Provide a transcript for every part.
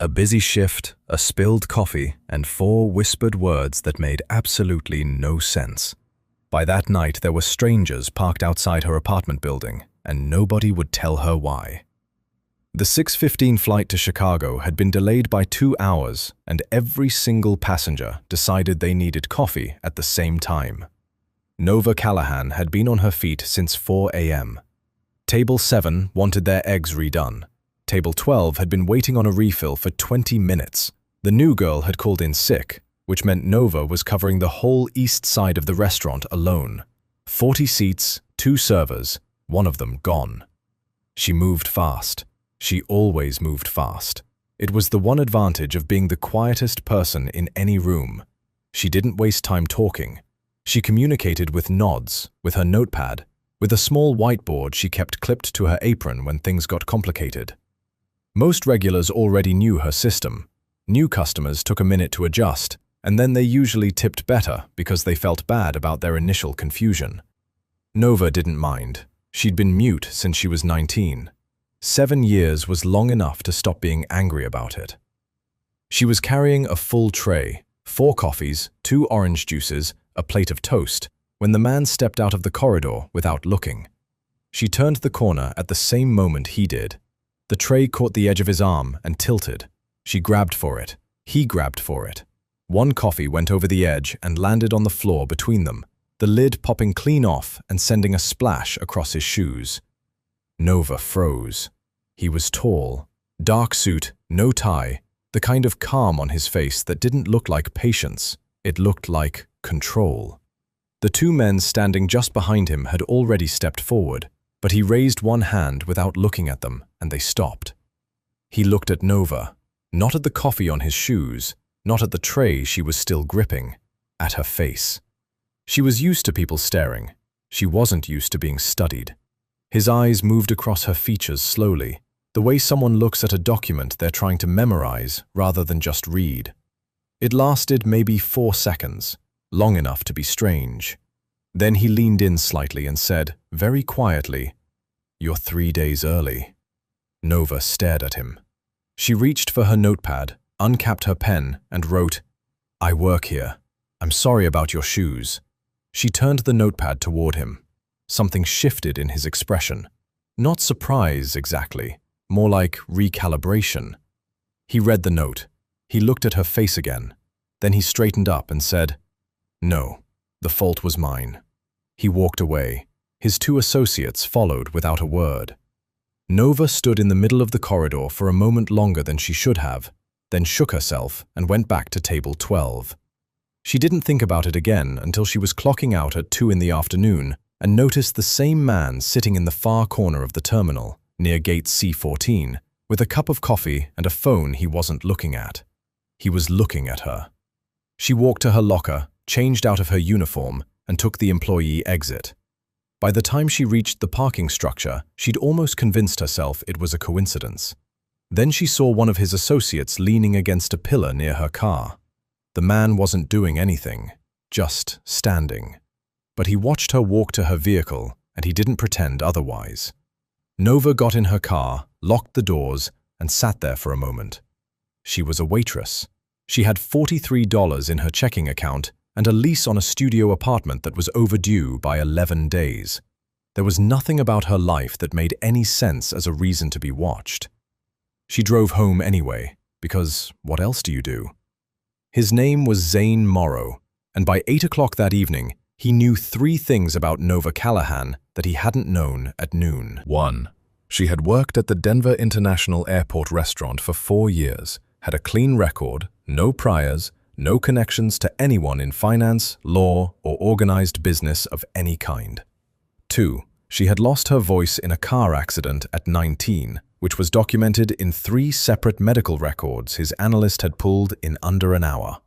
A busy shift, a spilled coffee, and 4 whispered words that made absolutely no sense. By that night, there were strangers parked outside her apartment building, and nobody would tell her why. The 6:15 flight to Chicago had been delayed by 2 hours, and every single passenger decided they needed coffee at the same time. Nova Callahan had been on her feet since 4 a.m. Table 7 wanted their eggs redone. Table 12 had been waiting on a refill for 20 minutes. The new girl had called in sick, which meant Nova was covering the whole east side of the restaurant alone. 40 seats, 2 servers, one of them gone. She moved fast. She always moved fast. It was the one advantage of being the quietest person in any room. She didn't waste time talking. She communicated with nods, with her notepad, with a small whiteboard she kept clipped to her apron when things got complicated. Most regulars already knew her system. New customers took a minute to adjust, and then they usually tipped better because they felt bad about their initial confusion. Nova didn't mind. She'd been mute since she was 19. 7 years was long enough to stop being angry about it. She was carrying a full tray, 4 coffees, 2 orange juices, a plate of toast, when the man stepped out of the corridor without looking. She turned the corner at the same moment he did. The tray caught the edge of his arm and tilted. She grabbed for it. He grabbed for it. One coffee went over the edge and landed on the floor between them, the lid popping clean off and sending a splash across his shoes. Nova froze. He was tall, dark suit, no tie, the kind of calm on his face that didn't look like patience. It looked like control. The 2 men standing just behind him had already stepped forward, but he raised one hand without looking at them, and they stopped. He looked at Nova, not at the coffee on his shoes, not at the tray she was still gripping, at her face. She was used to people staring. She wasn't used to being studied. His eyes moved across her features slowly, the way someone looks at a document they're trying to memorize rather than just read. It lasted maybe 4 seconds, long enough to be strange. Then he leaned in slightly and said, very quietly, "You're 3 days early." Nova stared at him. She reached for her notepad, uncapped her pen, and wrote, "I work here. I'm sorry about your shoes." She turned the notepad toward him. Something shifted in his expression. Not surprise, exactly. More like recalibration. He read the note. He looked at her face again. Then he straightened up and said, "No, the fault was mine." He walked away. His 2 associates followed without a word. Nova stood in the middle of the corridor for a moment longer than she should have, then shook herself and went back to table 12. She didn't think about it again until she was clocking out at 2 in the afternoon and noticed the same man sitting in the far corner of the terminal, near gate C14, with a cup of coffee and a phone he wasn't looking at. He was looking at her. She walked to her locker, changed out of her uniform, and took the employee exit. By the time she reached the parking structure, she'd almost convinced herself it was a coincidence. Then she saw one of his associates leaning against a pillar near her car. The man wasn't doing anything, just standing. But he watched her walk to her vehicle, and he didn't pretend otherwise. Nova got in her car, locked the doors, and sat there for a moment. She was a waitress. She had $43 in her checking account and a lease on a studio apartment that was overdue by 11 days. There was nothing about her life that made any sense as a reason to be watched. She drove home anyway, because what else do you do? His name was Zane Morrow, and by 8 o'clock that evening, he knew 3 things about Nova Callahan that he hadn't known at noon. 1. She had worked at the Denver International Airport restaurant for 4 years, had a clean record, no priors, no connections to anyone in finance, law, or organized business of any kind. 2. She had lost her voice in a car accident at 19, which was documented in 3 separate medical records his analyst had pulled in under an hour.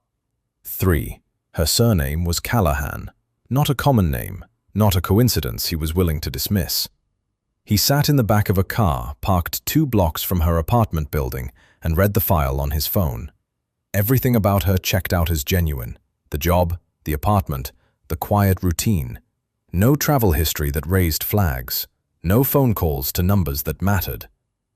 3. Her surname was Callahan. Not a common name, not a coincidence he was willing to dismiss. He sat in the back of a car parked 2 blocks from her apartment building and read the file on his phone. Everything about her checked out as genuine. The job, the apartment, the quiet routine. No travel history that raised flags. No phone calls to numbers that mattered.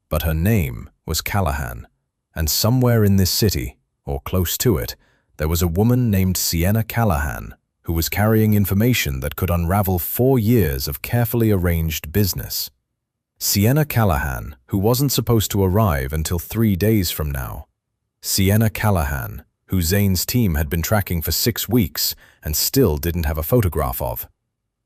But her name was Callahan. And somewhere in this city, or close to it, there was a woman named Sienna Callahan who was carrying information that could unravel 4 years of carefully arranged business. Sienna Callahan, who wasn't supposed to arrive until 3 days from now. Sienna Callahan, who Zane's team had been tracking for 6 weeks and still didn't have a photograph of.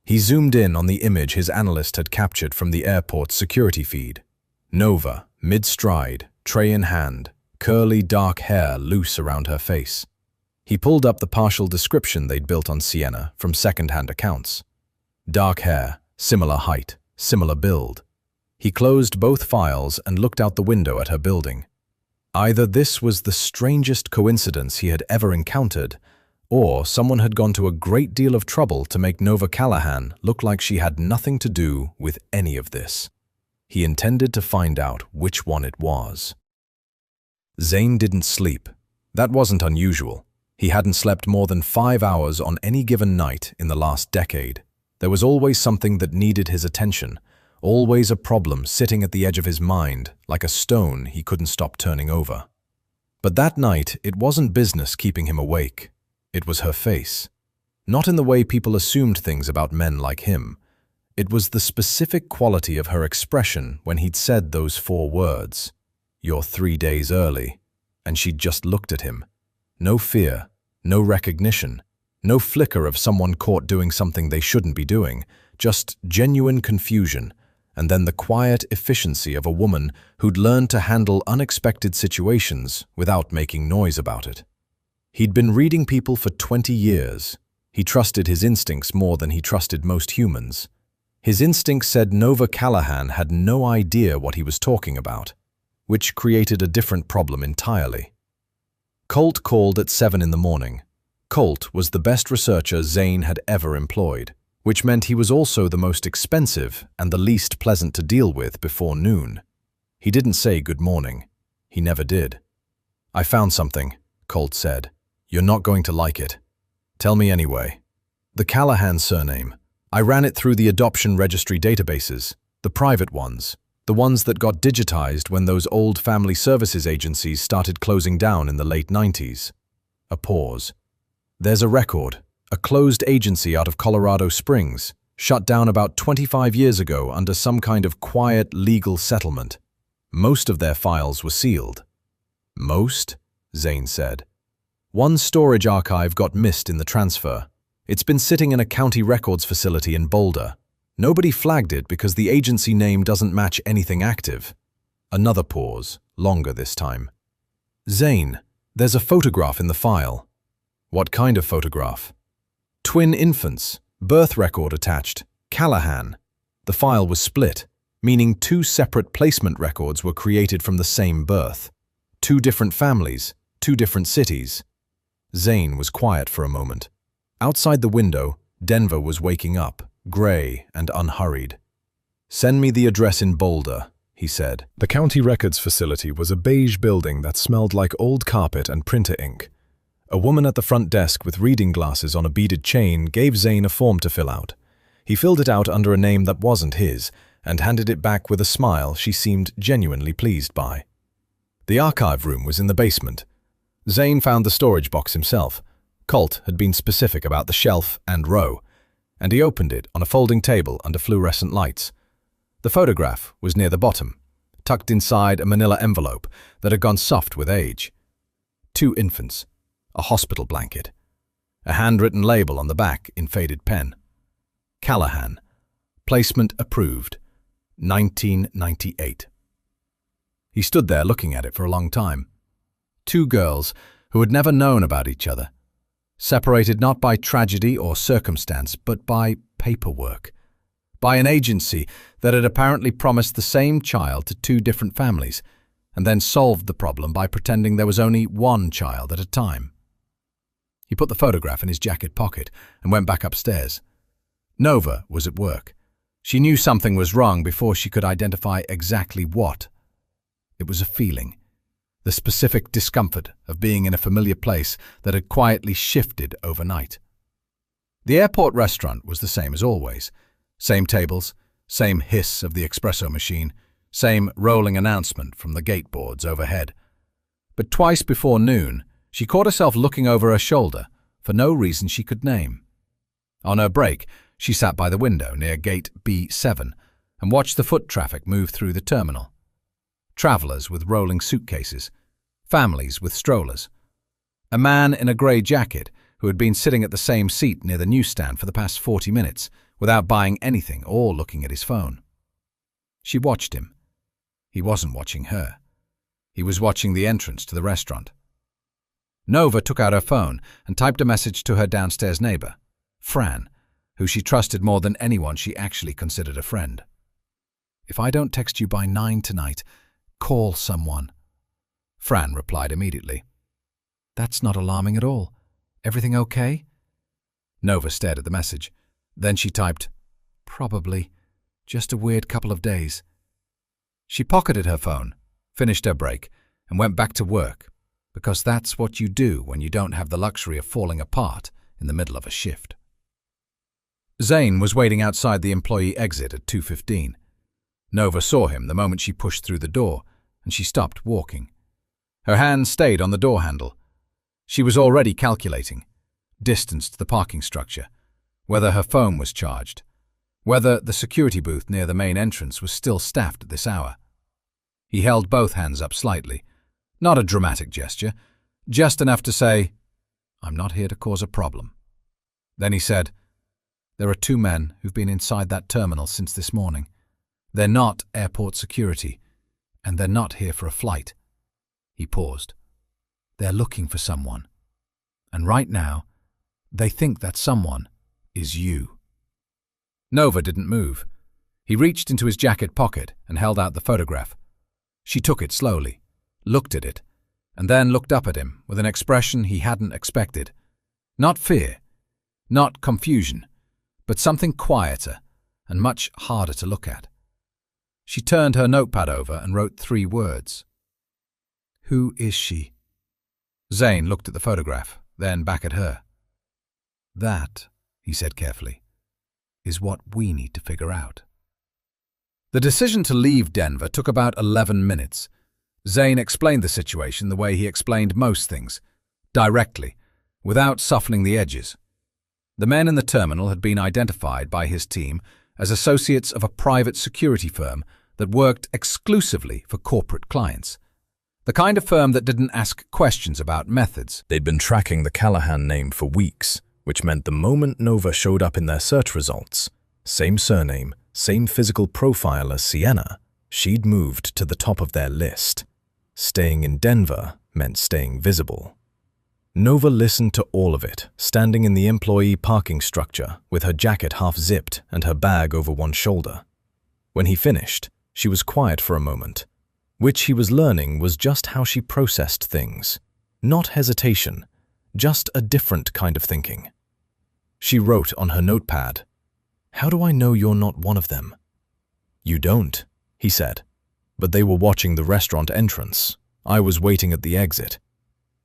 He zoomed in on the image his analyst had captured from the airport's security feed. Nova, mid-stride, tray in hand, curly dark hair loose around her face. He pulled up the partial description they'd built on Sienna from second-hand accounts. Dark hair, similar height, similar build. He closed both files and looked out the window at her building. Either this was the strangest coincidence he had ever encountered, or someone had gone to a great deal of trouble to make Nova Callahan look like she had nothing to do with any of this. He intended to find out which one it was. Zane didn't sleep. That wasn't unusual. He hadn't slept more than 5 hours on any given night in the last decade. There was always something that needed his attention, always a problem sitting at the edge of his mind, like a stone he couldn't stop turning over. But that night, it wasn't business keeping him awake. It was her face. Not in the way people assumed things about men like him. It was the specific quality of her expression when he'd said those 4 words. "You're 3 days early." And she'd just looked at him. No fear, no recognition, no flicker of someone caught doing something they shouldn't be doing, just genuine confusion, and then the quiet efficiency of a woman who'd learned to handle unexpected situations without making noise about it. He'd been reading people for 20 years. He trusted his instincts more than he trusted most humans. His instincts said Nova Callahan had no idea what he was talking about, which created a different problem entirely. Colt called at 7 in the morning. Colt was the best researcher Zane had ever employed, which meant he was also the most expensive and the least pleasant to deal with before noon. He didn't say good morning. He never did. "I found something," Colt said. "You're not going to like it. Tell me anyway." The Callahan surname. I ran it through the adoption registry databases, the private ones, the ones that got digitized when those old family services agencies started closing down in the late 90s. A pause. "There's a record, a closed agency out of Colorado Springs, shut down about 25 years ago under some kind of quiet legal settlement. Most of their files were sealed." "Most?" Zane said. "One storage archive got missed in the transfer. It's been sitting in a county records facility in Boulder. Nobody flagged it because the agency name doesn't match anything active." Another pause, longer this time. "Zane, there's a photograph in the file." "What kind of photograph?" "Twin infants, birth record attached, Callahan." The file was split, meaning 2 separate placement records were created from the same birth. 2 different families, 2 different cities. Zane was quiet for a moment. Outside the window, Denver was waking up, gray and unhurried. "Send me the address in Boulder," he said. The county records facility was a beige building that smelled like old carpet and printer ink. A woman at the front desk with reading glasses on a beaded chain gave Zane a form to fill out. He filled it out under a name that wasn't his and handed it back with a smile she seemed genuinely pleased by. The archive room was in the basement. Zane found the storage box himself. Colt had been specific about the shelf and row, and he opened it on a folding table under fluorescent lights. The photograph was near the bottom, tucked inside a manila envelope that had gone soft with age. 2 infants, a hospital blanket, a handwritten label on the back in faded pen. Callahan, placement approved, 1998. He stood there looking at it for a long time. 2 girls who had never known about each other, separated not by tragedy or circumstance, but by paperwork, by an agency that had apparently promised the same child to 2 different families, and then solved the problem by pretending there was only 1 child at a time. He put the photograph in his jacket pocket and went back upstairs. Nova was at work. She knew something was wrong before she could identify exactly what. It was a feeling. The specific discomfort of being in a familiar place that had quietly shifted overnight. The airport restaurant was the same as always. Same tables, same hiss of the espresso machine, same rolling announcement from the gate boards overhead. But twice before noon, she caught herself looking over her shoulder for no reason she could name. On her break, she sat by the window near gate B7 and watched the foot traffic move through the terminal. Travellers with rolling suitcases, families with strollers. A man in a grey jacket who had been sitting at the same seat near the newsstand for the past 40 minutes without buying anything or looking at his phone. She watched him. He wasn't watching her. He was watching the entrance to the restaurant. Nova took out her phone and typed a message to her downstairs neighbour, Fran, who she trusted more than anyone she actually considered a friend. "If I don't text you by 9 tonight, call someone." Fran replied immediately. "That's not alarming at all. Everything okay?" Nova stared at the message. Then she typed, "Probably. Just a weird couple of days." She pocketed her phone, finished her break, and went back to work, because that's what you do when you don't have the luxury of falling apart in the middle of a shift. Zane was waiting outside the employee exit at 2:15. Nova saw him the moment she pushed through the door, and she stopped walking. Her hand stayed on the door handle. She was already calculating distance to the parking structure, whether her phone was charged, whether the security booth near the main entrance was still staffed at this hour. He held both hands up slightly, not a dramatic gesture, just enough to say, "I'm not here to cause a problem." Then he said, "There are 2 men who've been inside that terminal since this morning. They're not airport security, and they're not here for a flight." He paused. "They're looking for someone. And right now, they think that someone is you." Nova didn't move. He reached into his jacket pocket and held out the photograph. She took it slowly, looked at it, and then looked up at him with an expression he hadn't expected. Not fear, not confusion, but something quieter and much harder to look at. She turned her notepad over and wrote 3 words. "Who is she?" Zane looked at the photograph, then back at her. "That," he said carefully, "is what we need to figure out." The decision to leave Denver took about 11 minutes. Zane explained the situation the way he explained most things, directly, without softening the edges. The men in the terminal had been identified by his team as associates of a private security firm that worked exclusively for corporate clients. The kind of firm that didn't ask questions about methods. They'd been tracking the Callahan name for weeks, which meant the moment Nova showed up in their search results, same surname, same physical profile as Sienna, she'd moved to the top of their list. Staying in Denver meant staying visible. Nova listened to all of it, standing in the employee parking structure with her jacket half zipped and her bag over one shoulder. When he finished, she was quiet for a moment, which he was learning was just how she processed things. Not hesitation, just a different kind of thinking. She wrote on her notepad, "How do I know you're not one of them?" "You don't," he said. "But they were watching the restaurant entrance. I was waiting at the exit.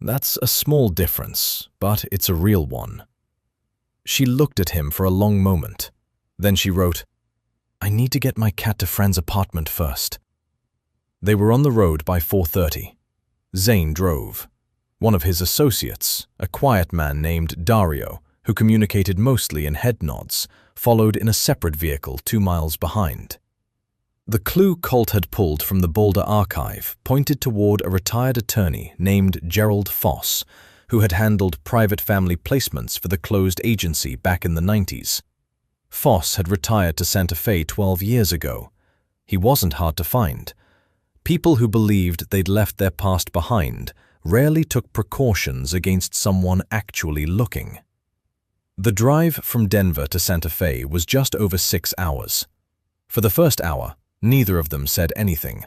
That's a small difference, but it's a real one." She looked at him for a long moment. Then she wrote, "I need to get my cat to Fran's apartment first." They were on the road by 4:30. Zane drove. One of his associates, a quiet man named Dario, who communicated mostly in head nods, followed in a separate vehicle 2 miles behind. The clue Colt had pulled from the Boulder archive pointed toward a retired attorney named Gerald Foss, who had handled private family placements for the closed agency back in the 90s. Foss had retired to Santa Fe 12 years ago. He wasn't hard to find. People who believed they'd left their past behind rarely took precautions against someone actually looking. The drive from Denver to Santa Fe was just over 6 hours. For the first hour, neither of them said anything.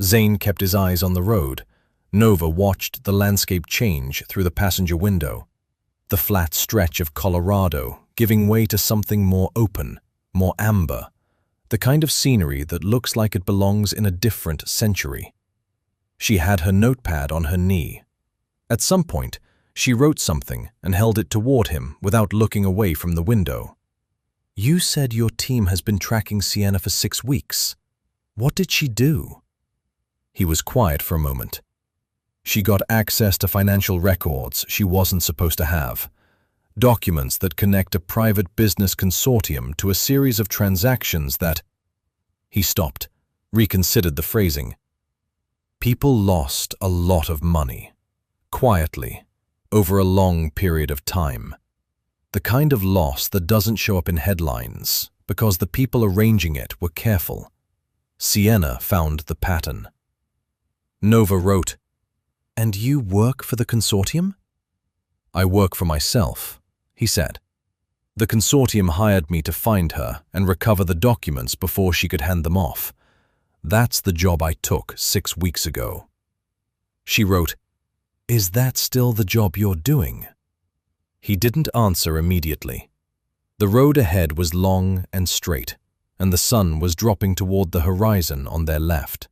Zane kept his eyes on the road. Nova watched the landscape change through the passenger window. The flat stretch of Colorado giving way to something more open, more amber. The kind of scenery that looks like it belongs in a different century. She had her notepad on her knee. At some point, she wrote something and held it toward him without looking away from the window. "You said your team has been tracking Sienna for 6 weeks. What did she do?" He was quiet for a moment. She got access to financial records she wasn't supposed to have. Documents that connect a private business consortium to a series of transactions that... He stopped, reconsidered the phrasing. People lost a lot of money, quietly, over a long period of time. The kind of loss that doesn't show up in headlines because the people arranging it were careful. Sienna found the pattern. Nova wrote, "And you work for the consortium?" "I work for myself," he said. "The consortium hired me to find her and recover the documents before she could hand them off. That's the job I took 6 weeks ago." She wrote, "Is that still the job you're doing?" He didn't answer immediately. The road ahead was long and straight, and the sun was dropping toward the horizon on their left.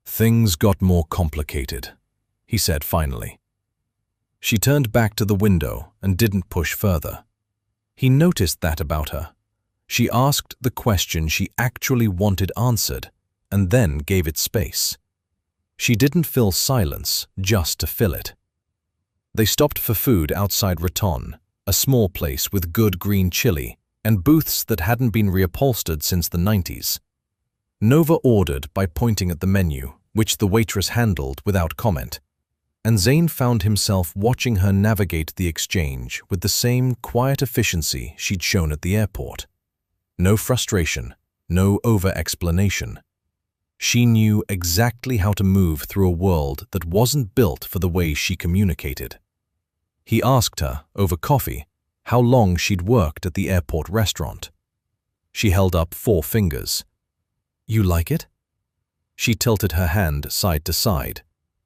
"Things got more complicated," he said finally. She turned back to the window and didn't push further. He noticed that about her. She asked the question she actually wanted answered and then gave it space. She didn't fill silence just to fill it. They stopped for food outside Raton, a small place with good green chili and booths that hadn't been reupholstered since the 90s. Nova ordered by pointing at the menu, which the waitress handled without comment, and Zane found himself watching her navigate the exchange with the same quiet efficiency she'd shown at the airport. No frustration, no over-explanation. She knew exactly how to move through a world that wasn't built for the way she communicated. He asked her, over coffee, how long she'd worked at the airport restaurant. She held up 4 fingers. "You like it?" She tilted her hand side to side.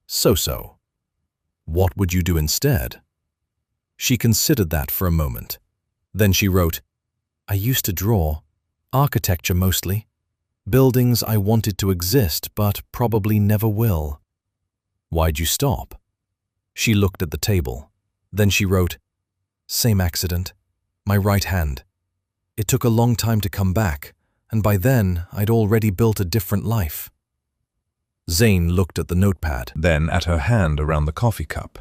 "So-so." "What would you do instead?" She considered that for a moment. Then she wrote, "I used to draw. Architecture mostly. Buildings I wanted to exist but probably never will." "Why'd you stop?" She looked at the table. Then she wrote, "Same accident. My right hand. It took a long time to come back, and by then I'd already built a different life." Zane looked at the notepad, Then at her hand around the coffee cup.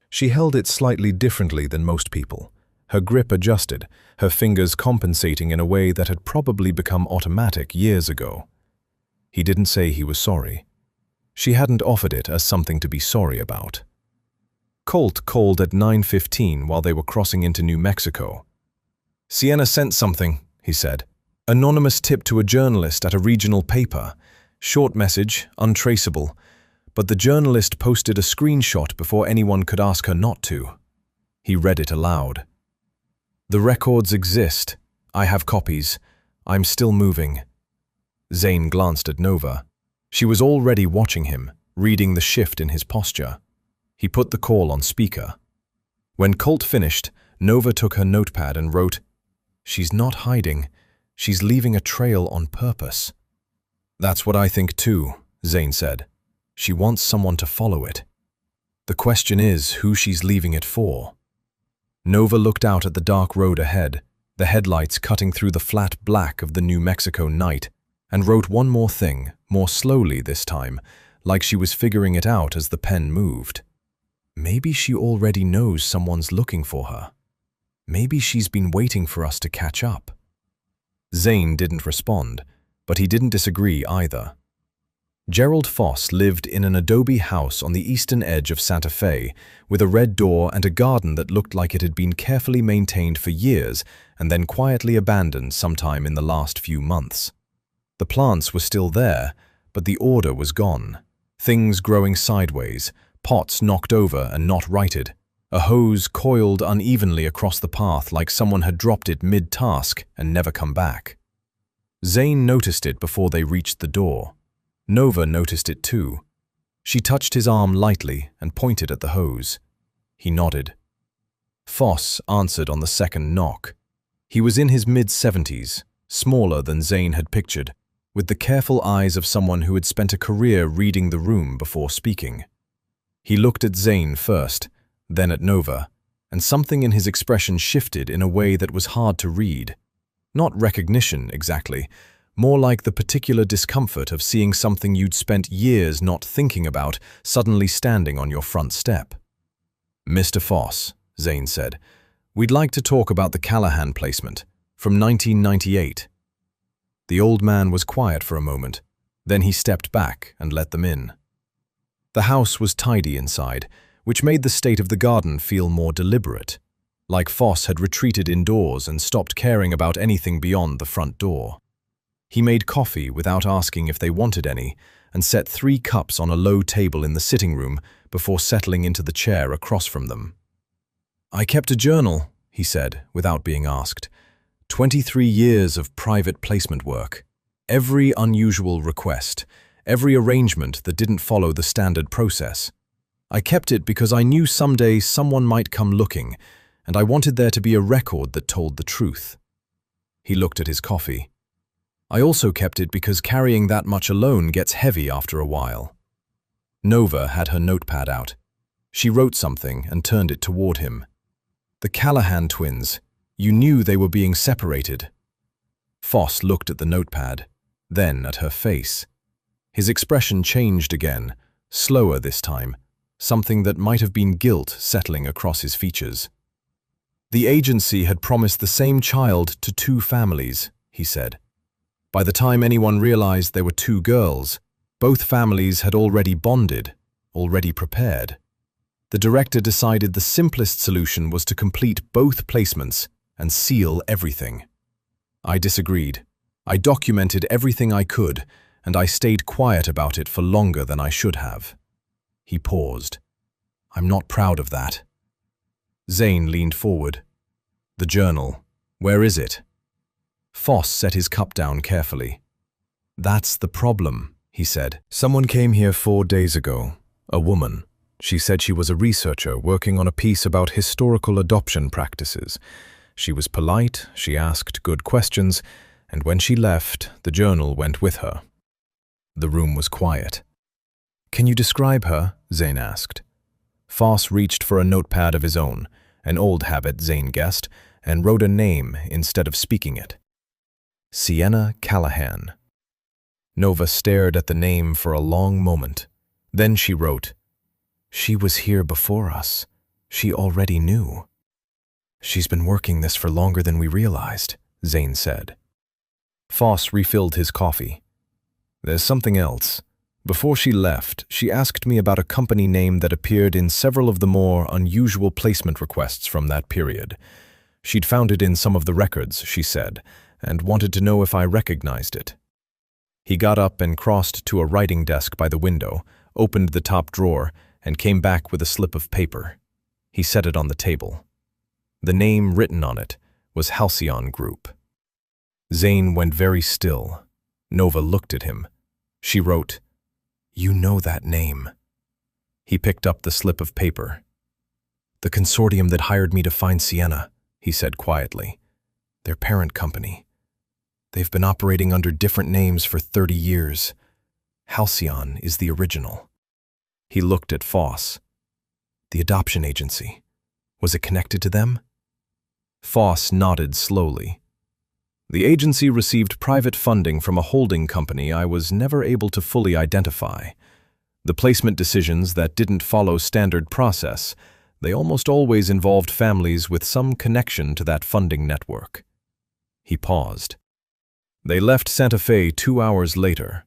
She held it slightly differently than most people. Her grip adjusted, her fingers compensating in a way that had probably become automatic years ago. He didn't say he was sorry. She hadn't offered it as something to be sorry about. Colt called at 9:15 while they were crossing into New Mexico. "Sienna sent something," he said. "Anonymous tip to a journalist at a regional paper. Short message, untraceable, but the journalist posted a screenshot before anyone could ask her not to." He read it aloud. "The records exist. I have copies. I'm still moving." Zane glanced at Nova. She was already watching him, reading the shift in his posture. He put the call on speaker. When Colt finished, Nova took her notepad and wrote, "She's not hiding. She's leaving a trail on purpose." "That's what I think too," Zane said. "She wants someone to follow it. The question is who she's leaving it for." Nova looked out at the dark road ahead, the headlights cutting through the flat black of the New Mexico night, and wrote one more thing, more slowly this time, like she was figuring it out as the pen moved. Maybe she already knows someone's looking for her. Maybe she's been waiting for us to catch up. Zane didn't respond, but he didn't disagree either. Gerald Foss lived in an adobe house on the eastern edge of Santa Fe, with a red door and a garden that looked like it had been carefully maintained for years and then quietly abandoned sometime in the last few months. The plants were still there, but the order was gone. Things growing sideways, pots knocked over and not righted, a hose coiled unevenly across the path like someone had dropped it mid-task and never come back. Zane noticed it before they reached the door. Nova noticed it too. She touched his arm lightly and pointed at the hose. He nodded. Foss answered on the second knock. He was in his mid-70s, smaller than Zane had pictured, with the careful eyes of someone who had spent a career reading the room before speaking. He looked at Zane first, then at Nova, and something in his expression shifted in a way that was hard to read. Not recognition, exactly, more like the particular discomfort of seeing something you'd spent years not thinking about suddenly standing on your front step. "Mr. Foss," Zane said, "we'd like to talk about the Callahan placement from 1998. The old man was quiet for a moment. Then he stepped back and let them in. The house was tidy inside, which made the state of the garden feel more deliberate, like Foss had retreated indoors and stopped caring about anything beyond the front door. He made coffee without asking if they wanted any and set 3 cups on a low table in the sitting room before settling into the chair across from them. "I kept a journal," he said, without being asked. 23 years of private placement work. Every unusual request, every arrangement that didn't follow the standard process. I kept it because I knew someday someone might come looking, and I wanted there to be a record that told the truth. He looked at his coffee. I also kept it because carrying that much alone gets heavy after a while. Nova had her notepad out. She wrote something and turned it toward him. "The Callahan twins. You knew they were being separated." Foss looked at the notepad, then at her face. His expression changed again, slower this time, something that might have been guilt settling across his features. "The agency had promised the same child to 2 families," he said. By the time anyone realized there were 2 girls, both families had already bonded, already prepared. The director decided the simplest solution was to complete both placements and seal everything. I disagreed. I documented everything I could, and I stayed quiet about it for longer than I should have. He paused. "I'm not proud of that." Zane leaned forward. "The journal. Where is it?" Foss set his cup down carefully. "That's the problem," he said. "Someone came here 4 days ago. A woman. She said she was a researcher working on a piece about historical adoption practices. She was polite, she asked good questions, and when she left, the journal went with her." The room was quiet. "Can you describe her?" Zane asked. Foss reached for a notepad of his own, an old habit, Zane guessed, and wrote a name instead of speaking it. Sienna Callahan. Nova stared at the name for a long moment. Then she wrote, "She was here before us. She already knew." "She's been working this for longer than we realized," Zane said. Foss refilled his coffee. "There's something else. Before she left, she asked me about a company name that appeared in several of the more unusual placement requests from that period. She'd found it in some of the records, she said, and wanted to know if I recognized it." He got up and crossed to a writing desk by the window, opened the top drawer, and came back with a slip of paper. He set it on the table. The name written on it was Halcyon Group. Zane went very still. Nova looked at him. She wrote, "You know that name." He picked up the slip of paper. "The consortium that hired me to find Sienna," he said quietly. "Their parent company. They've been operating under different names for 30 years. Halcyon is the original." He looked at Foss. "The adoption agency. Was it connected to them?" Foss nodded slowly. "The agency received private funding from a holding company I was never able to fully identify. The placement decisions that didn't follow standard process, they almost always involved families with some connection to that funding network." He paused. "They left Santa Fe 2 hours later."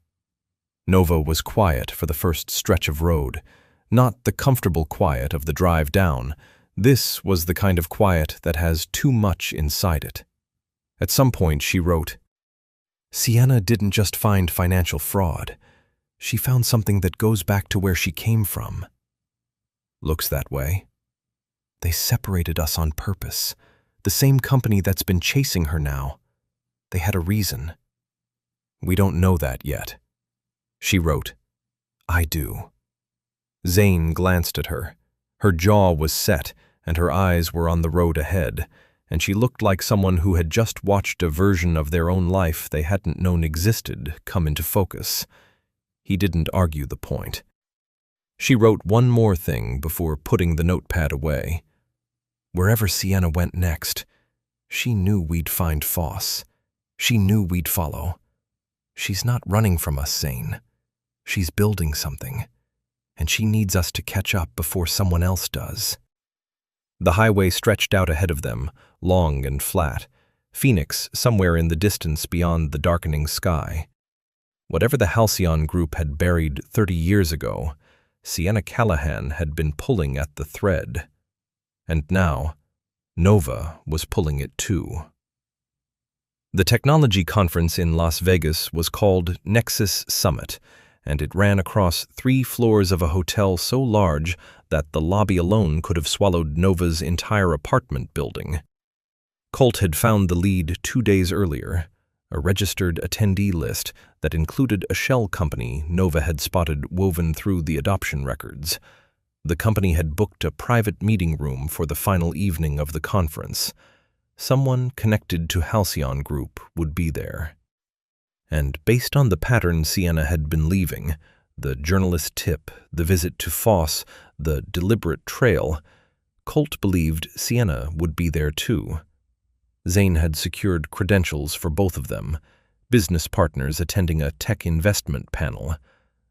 Nova was quiet for the first stretch of road, not the comfortable quiet of the drive down. This was the kind of quiet that has too much inside it. At some point she wrote, "Sienna didn't just find financial fraud. She found something that goes back to where she came from." "Looks that way." "They separated us on purpose. The same company that's been chasing her now. They had a reason." "We don't know that yet." She wrote, "I do." Zane glanced at her. Her jaw was set, and her eyes were on the road ahead, and she looked like someone who had just watched a version of their own life they hadn't known existed come into focus. He didn't argue the point. She wrote one more thing before putting the notepad away. "Wherever Sienna went next, she knew we'd find Foss. She knew we'd follow. She's not running from us, Zane. She's building something, and she needs us to catch up before someone else does. The highway stretched out ahead of them, long and flat, Phoenix somewhere in the distance beyond the darkening sky. Whatever the Halcyon group had buried 30 years ago, Sienna Callahan had been pulling at the thread. And now, Nova was pulling it too. The technology conference in Las Vegas was called Nexus Summit, and it ran across 3 floors of a hotel so large that the lobby alone could have swallowed Nova's entire apartment building. Colt had found the lead 2 days earlier, a registered attendee list that included a shell company Nova had spotted woven through the adoption records. The company had booked a private meeting room for the final evening of the conference. Someone connected to Halcyon Group would be there. And based on the pattern Sienna had been leaving, the journalist tip, the visit to Foss, the deliberate trail, Colt believed Sienna would be there too. Zane had secured credentials for both of them, business partners attending a tech investment panel.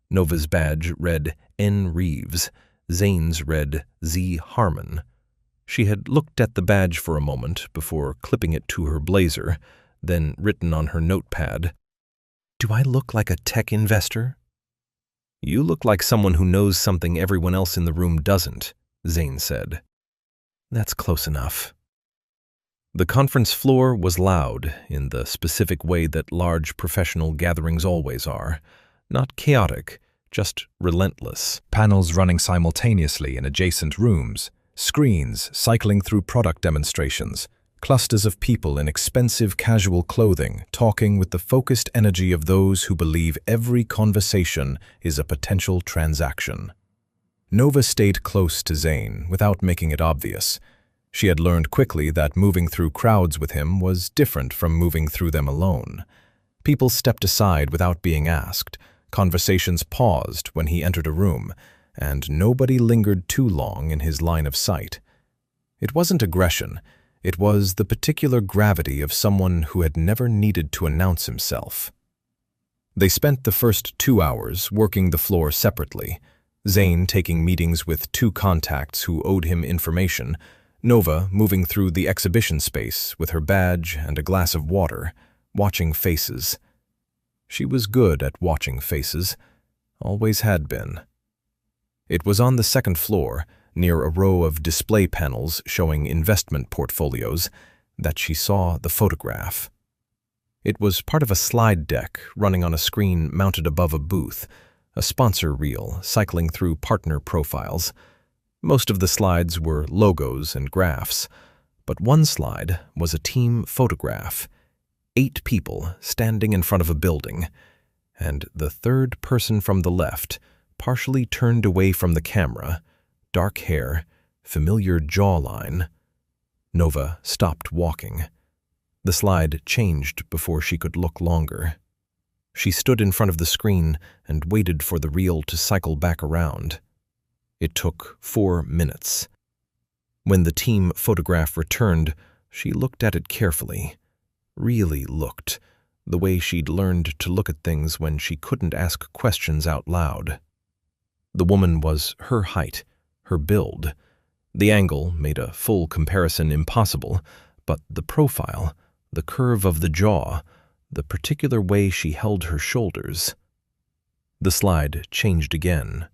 Nova's badge read N. Reeves, Zane's read Z. Harmon. She had looked at the badge for a moment before clipping it to her blazer, then written on her notepad, "Do I look like a tech investor?" "You look like someone who knows something everyone else in the room doesn't," Zane said. "That's close enough." The conference floor was loud in the specific way that large professional gatherings always are. Not chaotic, just relentless. Panels running simultaneously in adjacent rooms, screens cycling through product demonstrations, clusters of people in expensive casual clothing talking with the focused energy of those who believe every conversation is a potential transaction. Nova stayed close to Zane without making it obvious. She had learned quickly that moving through crowds with him was different from moving through them alone. People stepped aside without being asked, conversations paused when he entered a room, and nobody lingered too long in his line of sight. It wasn't aggression, it was the particular gravity of someone who had never needed to announce himself. They spent the first 2 hours working the floor separately, Zane taking meetings with 2 contacts who owed him information, Nova moving through the exhibition space with her badge and a glass of water, watching faces. She was good at watching faces, always had been. It was on the 2nd floor, near a row of display panels showing investment portfolios, that she saw the photograph. It was part of a slide deck running on a screen mounted above a booth, a sponsor reel cycling through partner profiles. Most of the slides were logos and graphs, but one slide was a team photograph. 8 people standing in front of a building, and the 3rd person from the left, partially turned away from the camera, dark hair, familiar jawline. Nova stopped walking. The slide changed before she could look longer. She stood in front of the screen and waited for the reel to cycle back around. It took 4 minutes. When the team photograph returned, she looked at it carefully. Really looked, the way she'd learned to look at things when she couldn't ask questions out loud. The woman was her height, her build. The angle made a full comparison impossible, but the profile, the curve of the jaw, the particular way she held her shoulders. The slide changed again.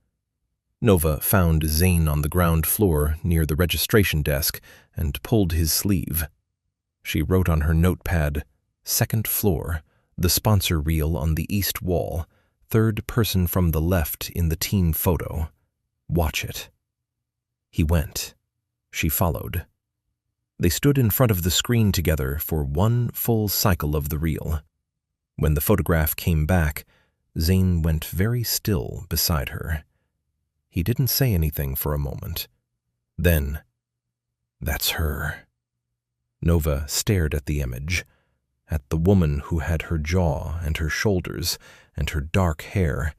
Nova found Zane on the ground floor near the registration desk and pulled his sleeve. She wrote on her notepad, "2nd floor, the sponsor reel on the east wall, 3rd person from the left in the team photo. Watch it." He went. She followed. They stood in front of the screen together for 1 full cycle of the reel. When the photograph came back, Zane went very still beside her. He didn't say anything for a moment. Then, "That's her." Nova stared at the image, at the woman who had her jaw and her shoulders and her dark hair,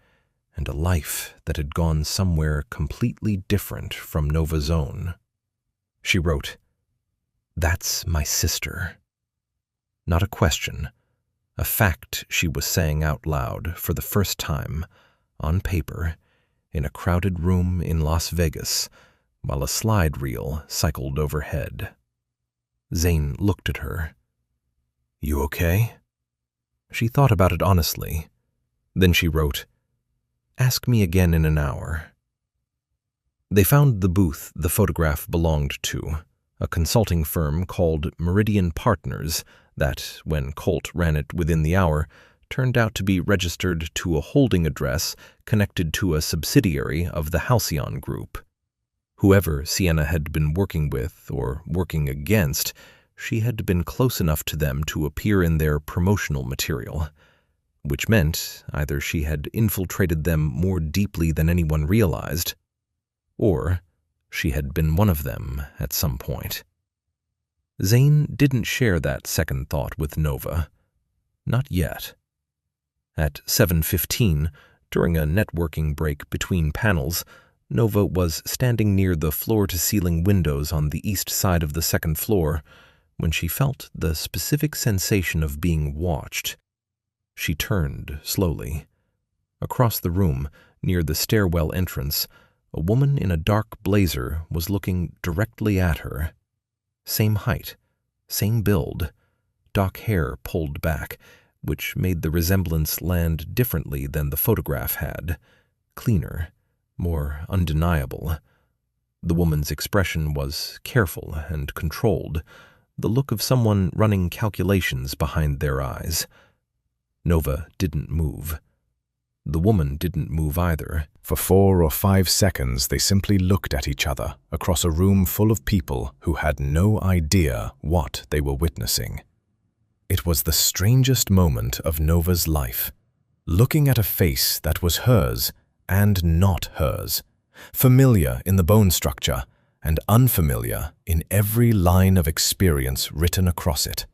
and a life that had gone somewhere completely different from Nova's own. She wrote, "That's my sister." Not a question, a fact she was saying out loud for the first time, on paper, in a crowded room in Las Vegas, while a slide reel cycled overhead. Zane looked at her. "You okay?" She thought about it honestly. Then she wrote, "Ask me again in an hour." They found the booth the photograph belonged to, a consulting firm called Meridian Partners that, when Colt ran it within the hour, turned out to be registered to a holding address connected to a subsidiary of the Halcyon Group. Whoever Sienna had been working with or working against, she had been close enough to them to appear in their promotional material, which meant either she had infiltrated them more deeply than anyone realized, or she had been one of them at some point. Zane didn't share that second thought with Nova. Not yet. At 7:15, during a networking break between panels, Nova was standing near the floor-to-ceiling windows on the east side of the second floor when she felt the specific sensation of being watched. She turned slowly. Across the room, near the stairwell entrance, a woman in a dark blazer was looking directly at her. Same height, same build, dark hair pulled back, which made the resemblance land differently than the photograph had. Cleaner, more undeniable. The woman's expression was careful and controlled, the look of someone running calculations behind their eyes. Nova didn't move. The woman didn't move either. For 4 or 5 seconds, they simply looked at each other across a room full of people who had no idea what they were witnessing. It was the strangest moment of Nova's life, looking at a face that was hers and not hers, familiar in the bone structure and unfamiliar in every line of experience written across it.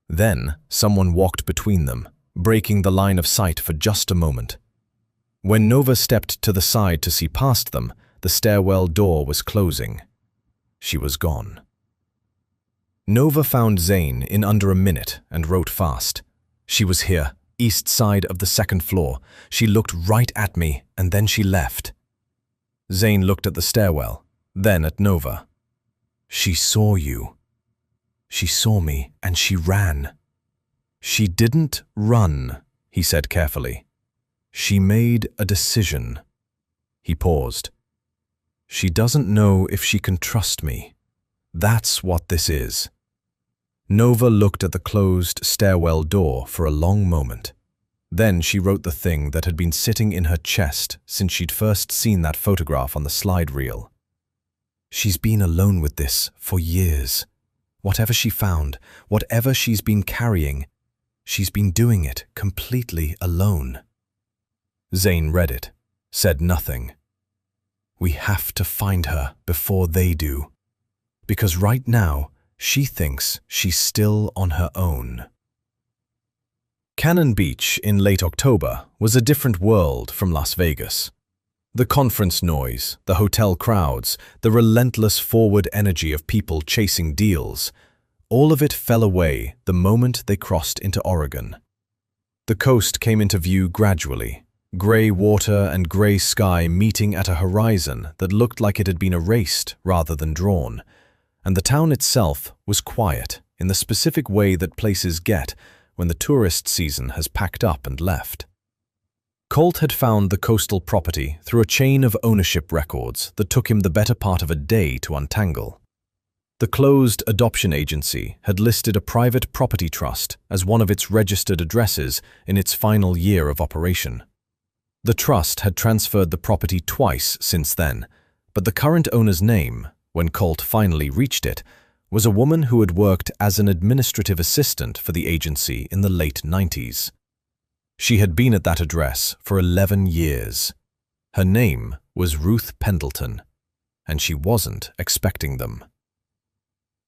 Then someone walked between them, breaking the line of sight for just a moment. When Nova stepped to the side to see past them, the stairwell door was closing. She was gone. Nova found Zane in under a minute and wrote fast. "She was here, east side of the second floor. She looked right at me and then she left." Zane looked at the stairwell, then at Nova. "She saw you. She saw me and she ran." "She didn't run," he said carefully. "She made a decision." He paused. "She doesn't know if she can trust me. That's what this is." Nova looked at the closed stairwell door for a long moment. Then she wrote the thing that had been sitting in her chest since she'd first seen that photograph on the slide reel. "She's been alone with this for years. Whatever she found, whatever she's been carrying, she's been doing it completely alone." Zane read it, said nothing. "We have to find her before they do. Because right now, she thinks she's still on her own." Cannon Beach in late October was a different world from Las Vegas. The conference noise, the hotel crowds, the relentless forward energy of people chasing deals, all of it fell away the moment they crossed into Oregon. The coast came into view gradually, gray water and gray sky meeting at a horizon that looked like it had been erased rather than drawn, and the town itself was quiet in the specific way that places get when the tourist season has packed up and left. Colt had found the coastal property through a chain of ownership records that took him the better part of a day to untangle. The closed adoption agency had listed a private property trust as one of its registered addresses in its final year of operation. The trust had transferred the property twice since then, but the current owner's name, when Colt finally reached it, was a woman who had worked as an administrative assistant for the agency in the late 90s. She had been at that address for 11 years. Her name was Ruth Pendleton, and she wasn't expecting them.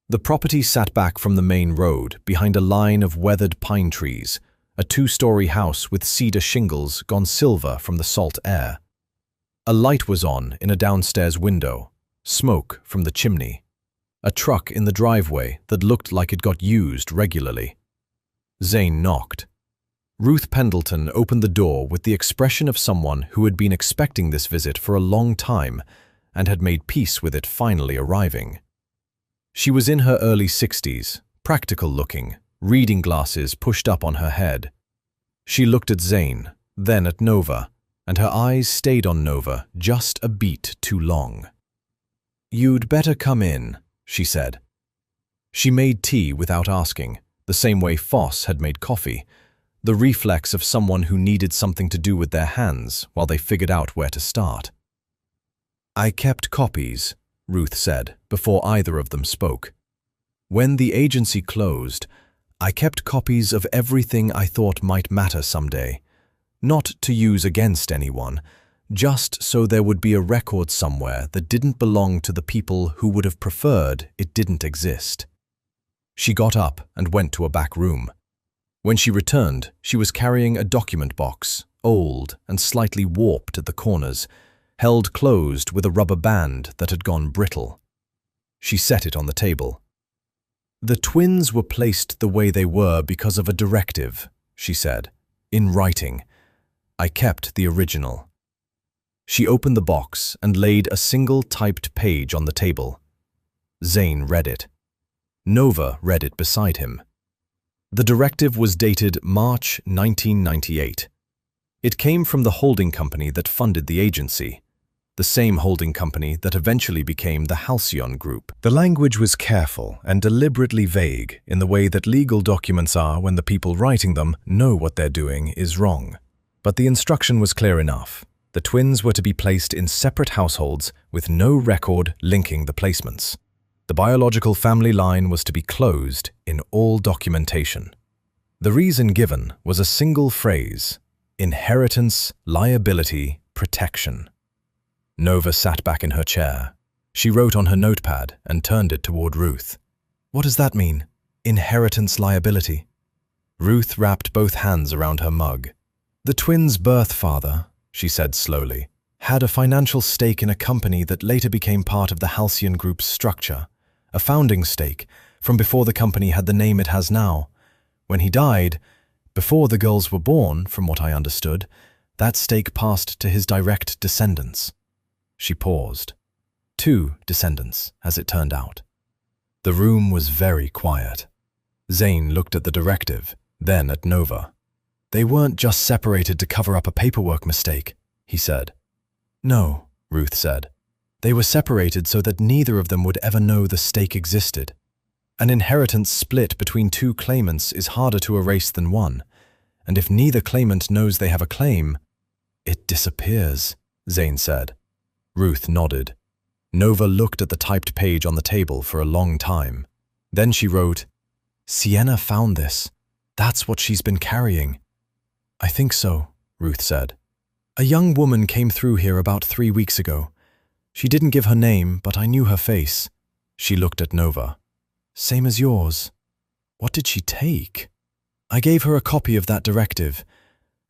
The property sat back from the main road behind a line of weathered pine trees, a 2-story house with cedar shingles gone silver from the salt air. A light was on in a downstairs window, smoke from the chimney, a truck in the driveway that looked like it got used regularly. Zane knocked. Ruth Pendleton opened the door with the expression of someone who had been expecting this visit for a long time and had made peace with it finally arriving. She was in her early 60s, practical-looking, reading glasses pushed up on her head. She looked at Zane, then at Nova, and her eyes stayed on Nova just a beat too long. "You'd better come in," she said. She made tea without asking, the same way Foss had made coffee, the reflex of someone who needed something to do with their hands while they figured out where to start. "I kept copies," Ruth said, before either of them spoke. "When the agency closed, I kept copies of everything I thought might matter someday, not to use against anyone, just so there would be a record somewhere that didn't belong to the people who would have preferred it didn't exist." She got up and went to a back room. When she returned, she was carrying a document box, old and slightly warped at the corners, held closed with a rubber band that had gone brittle. She set it on the table. "The twins were placed the way they were because of a directive," she said, "in writing. I kept the original." She opened the box and laid a single typed page on the table. Zane read it. Nova read it beside him. The directive was dated March 1998. It came from the holding company that funded the agency, the same holding company that eventually became the Halcyon Group. The language was careful and deliberately vague in the way that legal documents are when the people writing them know what they're doing is wrong. But the instruction was clear enough. The twins were to be placed in separate households with no record linking the placements. The biological family line was to be closed in all documentation. The reason given was a single phrase: inheritance, liability, protection. Nova sat back in her chair. She wrote on her notepad and turned it toward Ruth. "What does that mean? Inheritance, liability?" Ruth wrapped both hands around her mug. "The twins' birth father," she said slowly, "had a financial stake in a company that later became part of the Halcyon Group's structure. A founding stake, from before the company had the name it has now. When he died, before the girls were born, from what I understood, that stake passed to his direct descendants." She paused. 2 descendants, as it turned out. The room was very quiet. Zane looked at the directive, then at Nova. "They weren't just separated to cover up a paperwork mistake," he said. "No," Ruth said. "They were separated so that neither of them would ever know the stake existed. An inheritance split between 2 claimants is harder to erase than one, and if neither claimant knows they have a claim, it disappears," Zane said. Ruth nodded. Nova looked at the typed page on the table for a long time. Then she wrote, "Sienna found this. That's what she's been carrying." "I think so," Ruth said. "A young woman came through here about 3 weeks ago. She didn't give her name, but I knew her face." She looked at Nova. "Same as yours. What did she take?" "I gave her a copy of that directive,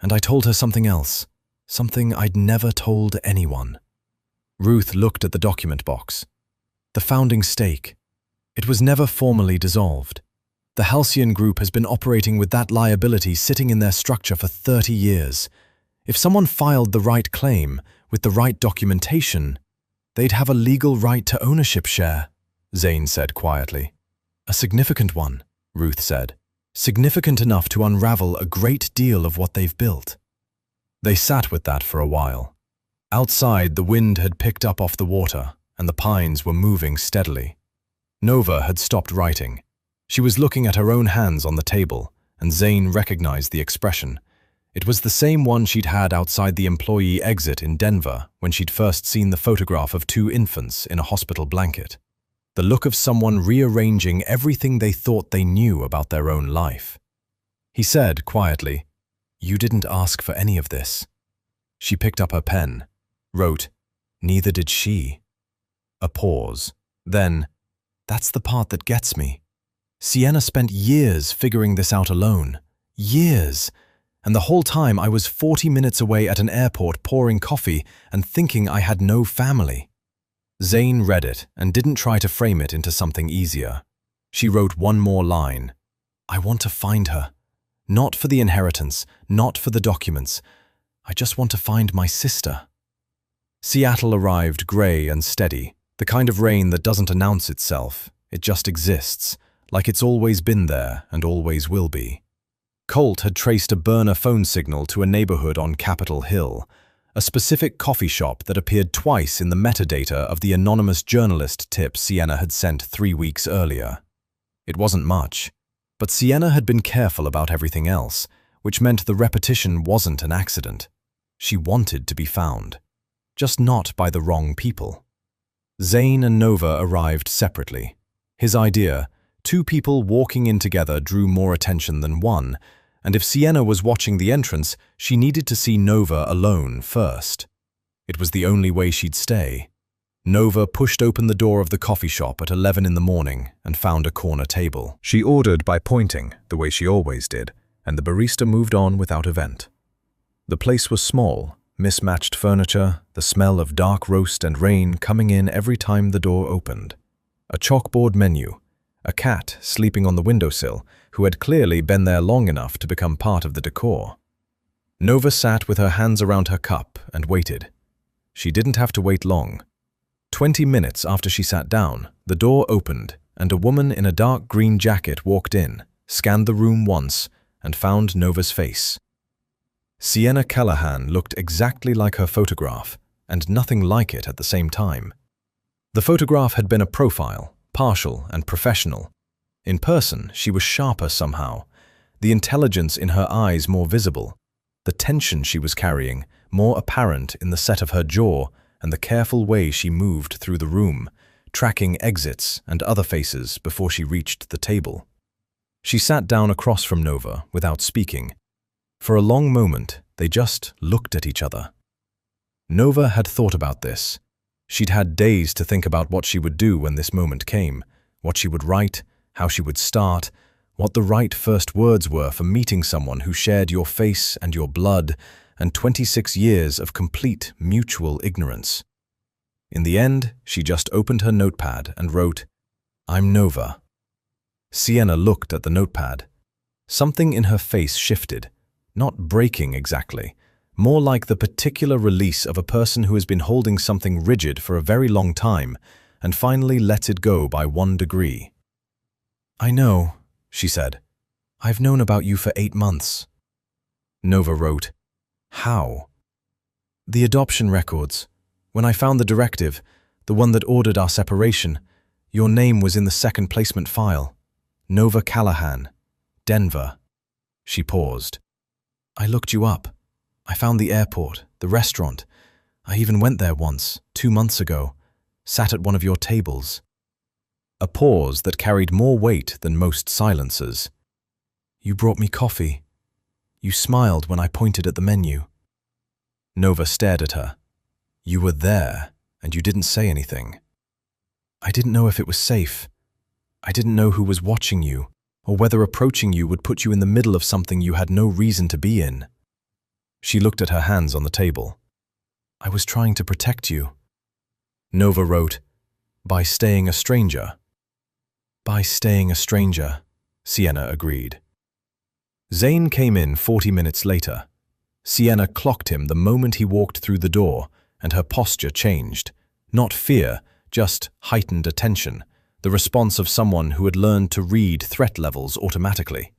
and I told her something else, something I'd never told anyone." Ruth looked at the document box. "The founding stake. It was never formally dissolved. The Halcyon Group has been operating with that liability sitting in their structure for 30 years. If someone filed the right claim, with the right documentation, they'd have a legal right to ownership share," Zane said quietly. "A significant one," Ruth said. "Significant enough to unravel a great deal of what they've built." They sat with that for a while. Outside, the wind had picked up off the water, and the pines were moving steadily. Nova had stopped writing. She was looking at her own hands on the table, and Zane recognized the expression. It was the same one she'd had outside the employee exit in Denver when she'd first seen the photograph of 2 infants in a hospital blanket. The look of someone rearranging everything they thought they knew about their own life. He said quietly, "You didn't ask for any of this." She picked up her pen, wrote, "Neither did she." A pause. Then, "That's the part that gets me. Sienna spent years figuring this out alone. Years. And the whole time I was 40 minutes away at an airport pouring coffee and thinking I had no family." Zane read it and didn't try to frame it into something easier. She wrote one more line. "I want to find her. Not for the inheritance, not for the documents. I just want to find my sister. Seattle arrived grey and steady, the kind of rain that doesn't announce itself. It just exists, like it's always been there and always will be. Colt had traced a burner phone signal to a neighborhood on Capitol Hill, a specific coffee shop that appeared twice in the metadata of the anonymous journalist tip Sienna had sent 3 weeks earlier. It wasn't much, but Sienna had been careful about everything else, which meant the repetition wasn't an accident. She wanted to be found, just not by the wrong people. Zane and Nova arrived separately. His idea, 2 people walking in together, drew more attention than one, and if Sienna was watching the entrance, she needed to see Nova alone first. It was the only way she'd stay. Nova pushed open the door of the coffee shop at 11 in the morning and found a corner table. She ordered by pointing, the way she always did, and the barista moved on without event. The place was small, mismatched furniture, the smell of dark roast and rain coming in every time the door opened. A chalkboard menu, a cat sleeping on the windowsill, who had clearly been there long enough to become part of the decor. Nova sat with her hands around her cup and waited. She didn't have to wait long. 20 minutes after she sat down, the door opened, and a woman in a dark green jacket walked in, scanned the room once, and found Nova's face. Sienna Callahan looked exactly like her photograph, and nothing like it at the same time. The photograph had been a profile, partial and professional. In person, she was sharper somehow, the intelligence in her eyes more visible, the tension she was carrying more apparent in the set of her jaw and the careful way she moved through the room, tracking exits and other faces before she reached the table. She sat down across from Nova without speaking. For a long moment, they just looked at each other. Nova had thought about this. She'd had days to think about what she would do when this moment came, what she would write, how she would start, what the right first words were for meeting someone who shared your face and your blood, and 26 years of complete mutual ignorance. In the end, she just opened her notepad and wrote, "I'm Nova." Sienna looked at the notepad. Something in her face shifted, not breaking exactly, more like the particular release of a person who has been holding something rigid for a very long time and finally lets it go by 1 degree. "I know," she said. "I've known about you for 8 months." Nova wrote, "How?" "The adoption records. When I found the directive, the one that ordered our separation, your name was in the second placement file. Nova Callahan, Denver." She paused. "I looked you up. I found the airport, the restaurant. I even went there once, 2 months ago, sat at one of your tables." A pause that carried more weight than most silences. "You brought me coffee. You smiled when I pointed at the menu." Nova stared at her. "You were there, and you didn't say anything." "I didn't know if it was safe. I didn't know who was watching you, or whether approaching you would put you in the middle of something you had no reason to be in." She looked at her hands on the table. "I was trying to protect you." Nova wrote, "By staying a stranger." "By staying a stranger," Sienna agreed. Zane came in 40 minutes later. Sienna clocked him the moment he walked through the door, and her posture changed. Not fear, just heightened attention, the response of someone who had learned to read threat levels automatically.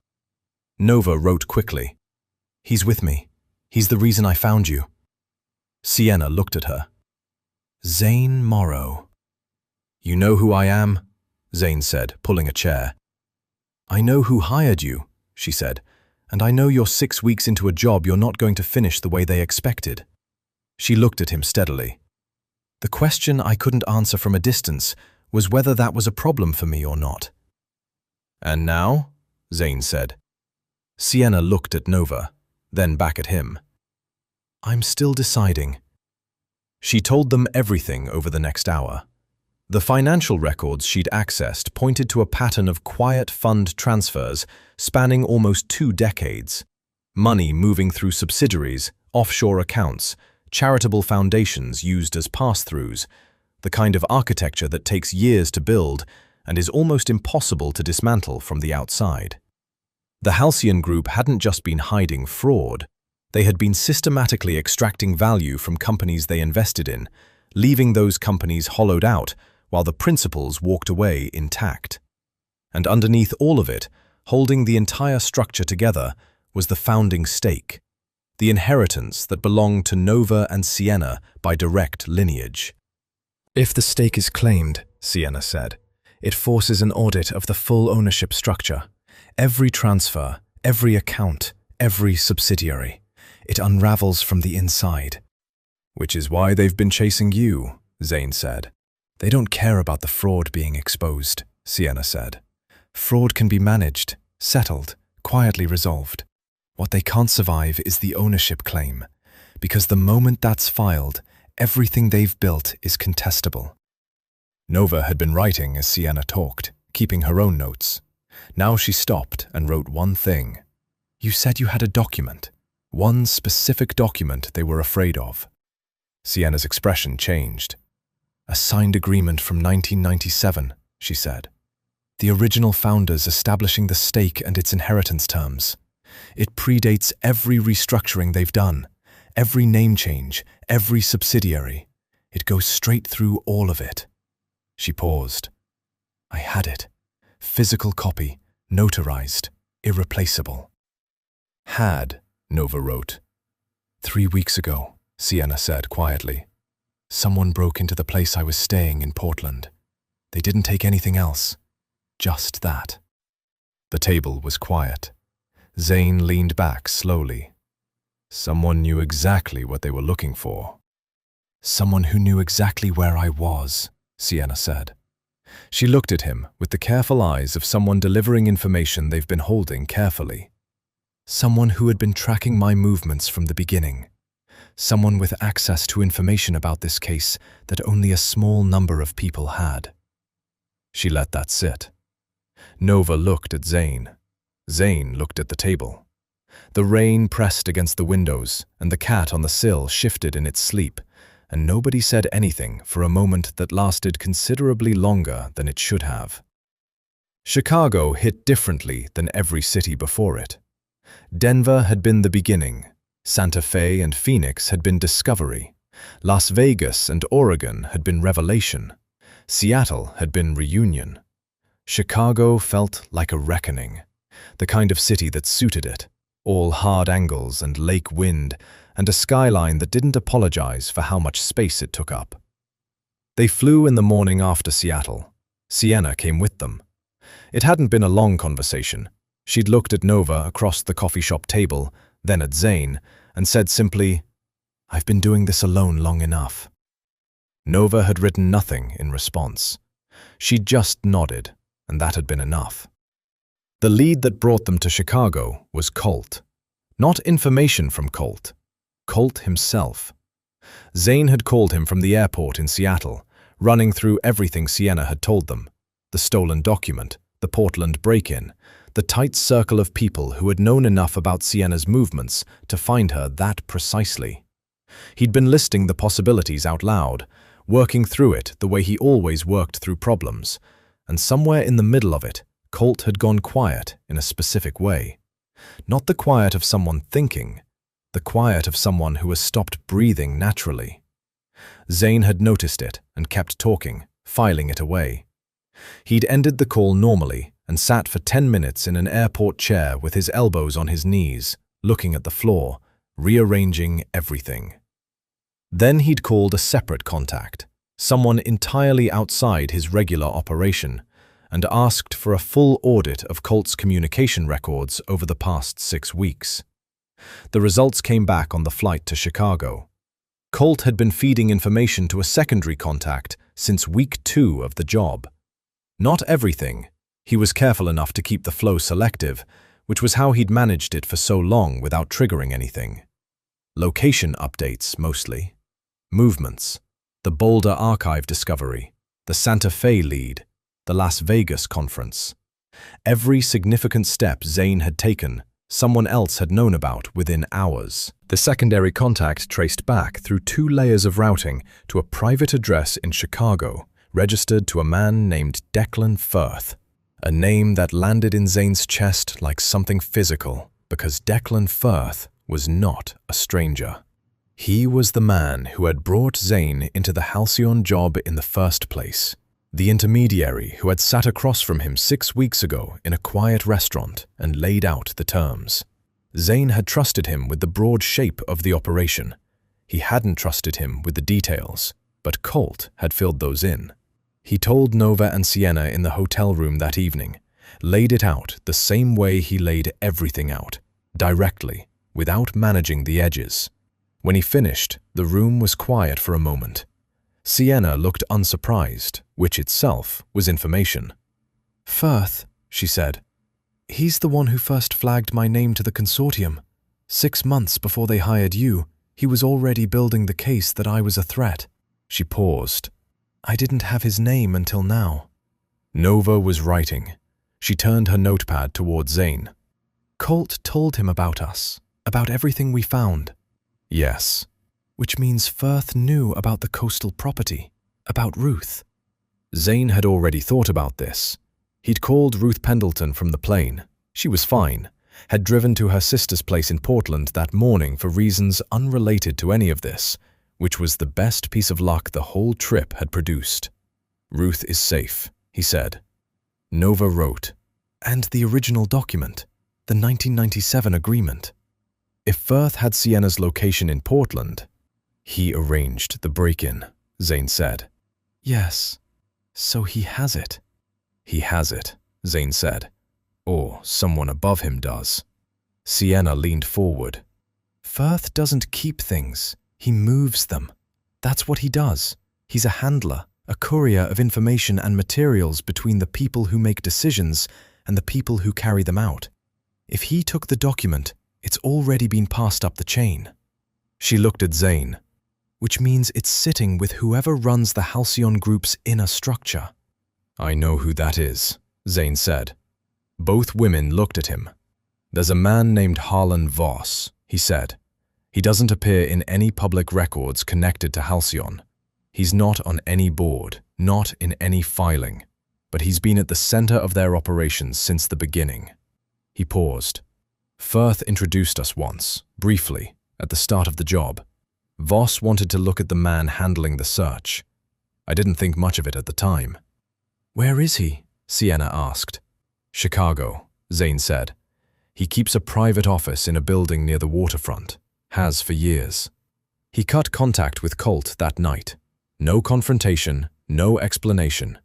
Nova wrote quickly, "He's with me. He's the reason I found you." Sienna looked at her. "Zane Morrow." "You know who I am?" Zane said, pulling a chair. "I know who hired you," she said, "and I know you're 6 weeks into a job you're not going to finish the way they expected." She looked at him steadily. "The question I couldn't answer from a distance was whether that was a problem for me or not." "And now?" Zane said. Sienna looked at Nova, then back at him. "I'm still deciding." She told them everything over the next hour. The financial records she'd accessed pointed to a pattern of quiet fund transfers spanning almost 2 decades. Money moving through subsidiaries, offshore accounts, charitable foundations used as pass-throughs, the kind of architecture that takes years to build and is almost impossible to dismantle from the outside. The Halcyon Group hadn't just been hiding fraud. They had been systematically extracting value from companies they invested in, leaving those companies hollowed out while the principals walked away intact. And underneath all of it, holding the entire structure together, was the founding stake, the inheritance that belonged to Nova and Sienna by direct lineage. If the stake is claimed, Sienna said, it forces an audit of the full ownership structure. Every transfer, every account, every subsidiary. It unravels from the inside. Which is why they've been chasing you, Zane said. They don't care about the fraud being exposed, Sienna said. Fraud can be managed, settled, quietly resolved. What they can't survive is the ownership claim, because the moment that's filed, everything they've built is contestable. Nova had been writing as Sienna talked, keeping her own notes. Now she stopped and wrote one thing. You said you had a document. One specific document they were afraid of. Sienna's expression changed. A signed agreement from 1997, she said. The original founders establishing the stake and its inheritance terms. It predates every restructuring they've done, every name change, every subsidiary. It goes straight through all of it. She paused. I had it. Physical copy, notarized, irreplaceable. Had, Nova wrote. 3 weeks ago, Sienna said quietly. Someone broke into the place I was staying in Portland. They didn't take anything else. Just that. The table was quiet. Zane leaned back slowly. Someone knew exactly what they were looking for. Someone who knew exactly where I was, Sienna said. She looked at him with the careful eyes of someone delivering information they've been holding carefully. Someone who had been tracking my movements from the beginning. Someone with access to information about this case that only a small number of people had. She let that sit. Nova looked at Zane. Zane looked at the table. The rain pressed against the windows, and the cat on the sill shifted in its sleep, and nobody said anything for a moment that lasted considerably longer than it should have. Chicago hit differently than every city before it. Denver had been the beginning. Santa Fe and Phoenix had been discovery. Las Vegas and Oregon had been revelation. Seattle had been reunion. Chicago felt like a reckoning, the kind of city that suited it, all hard angles and lake wind, and a skyline that didn't apologize for how much space it took up. They flew in the morning after Seattle. Sienna came with them. It hadn't been a long conversation. She'd looked at Nova across the coffee shop table, then at Zane, and said simply, "I've been doing this alone long enough." Nova had written nothing in response. She'd just nodded, and that had been enough. The lead that brought them to Chicago was Colt. Not information from Colt. Colt himself. Zane had called him from the airport in Seattle, running through everything Sienna had told them. The stolen document, the Portland break-in, the tight circle of people who had known enough about Sienna's movements to find her that precisely. He'd been listing the possibilities out loud, working through it the way he always worked through problems, and somewhere in the middle of it, Colt had gone quiet in a specific way. Not the quiet of someone thinking, the quiet of someone who has stopped breathing naturally. Zane had noticed it and kept talking, filing it away. He'd ended the call normally and sat for 10 minutes in an airport chair with his elbows on his knees, looking at the floor, rearranging everything. Then he'd called a separate contact, someone entirely outside his regular operation, and asked for a full audit of Colt's communication records over the past 6 weeks. The results came back on the flight to Chicago. Colt had been feeding information to a secondary contact since week 2 of the job. Not everything. He was careful enough to keep the flow selective, which was how he'd managed it for so long without triggering anything. Location updates, mostly. Movements. The Boulder Archive discovery. The Santa Fe lead. The Las Vegas conference. Every significant step Zane had taken, someone else had known about within hours. The secondary contact traced back through 2 layers of routing to a private address in Chicago, registered to a man named Declan Firth. A name that landed in Zane's chest like something physical, because Declan Firth was not a stranger. He was the man who had brought Zane into the Halcyon job in the first place, the intermediary who had sat across from him 6 weeks ago in a quiet restaurant and laid out the terms. Zane had trusted him with the broad shape of the operation. He hadn't trusted him with the details, but Colt had filled those in. He told Nova and Sienna in the hotel room that evening, laid it out the same way he laid everything out, directly, without managing the edges. When he finished, the room was quiet for a moment. Sienna looked unsurprised, which itself was information. "Firth," she said. "He's the one who first flagged my name to the consortium. 6 months before they hired you, he was already building the case that I was a threat." She paused. "I didn't have his name until now." Nova was writing. She turned her notepad toward Zane. "Colt told him about us, about everything we found." "Yes." "Which means Firth knew about the coastal property, about Ruth." Zane had already thought about this. He'd called Ruth Pendleton from the plane. She was fine, had driven to her sister's place in Portland that morning for reasons unrelated to any of this, which was the best piece of luck the whole trip had produced. "Ruth is safe," he said. Nova wrote, "And the original document, the 1997 agreement." If Firth had Sienna's location in Portland, he arranged the break-in, Zane said. "Yes, so he has it." "He has it," Zane said. "Or someone above him does." Sienna leaned forward. "Firth doesn't keep things. He moves them. That's what he does. He's a handler, a courier of information and materials between the people who make decisions and the people who carry them out. If he took the document, it's already been passed up the chain." She looked at Zane. "Which means it's sitting with whoever runs the Halcyon Group's inner structure." "I know who that is," Zane said. Both women looked at him. "There's a man named Harlan Voss," he said. "He doesn't appear in any public records connected to Halcyon. He's not on any board, not in any filing, but he's been at the center of their operations since the beginning." He paused. "Firth introduced us once, briefly, at the start of the job. Voss wanted to look at the man handling the search. I didn't think much of it at the time." "Where is he?" Sienna asked. "Chicago," Zane said. "He keeps a private office in a building near the waterfront. Has for years." He cut contact with Colt that night. No confrontation, no explanation.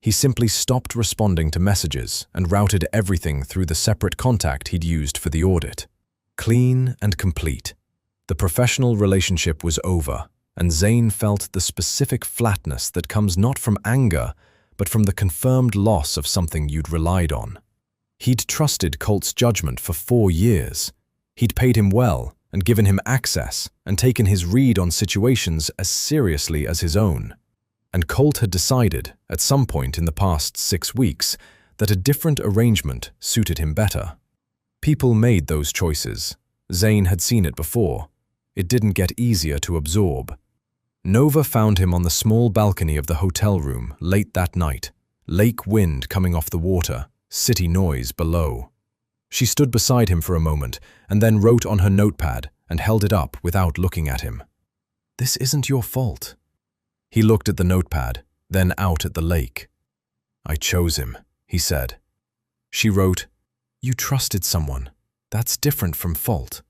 He simply stopped responding to messages and routed everything through the separate contact he'd used for the audit. Clean and complete. The professional relationship was over, and Zane felt the specific flatness that comes not from anger, but from the confirmed loss of something you'd relied on. He'd trusted Colt's judgment for 4 years. He'd paid him well and given him access and taken his read on situations as seriously as his own. And Colt had decided, at some point in the past 6 weeks, that a different arrangement suited him better. People made those choices. Zane had seen it before. It didn't get easier to absorb. Nova found him on the small balcony of the hotel room late that night, lake wind coming off the water, city noise below. She stood beside him for a moment and then wrote on her notepad and held it up without looking at him. "This isn't your fault." He looked at the notepad, then out at the lake. "I chose him," he said. She wrote, "You trusted someone. That's different from fault."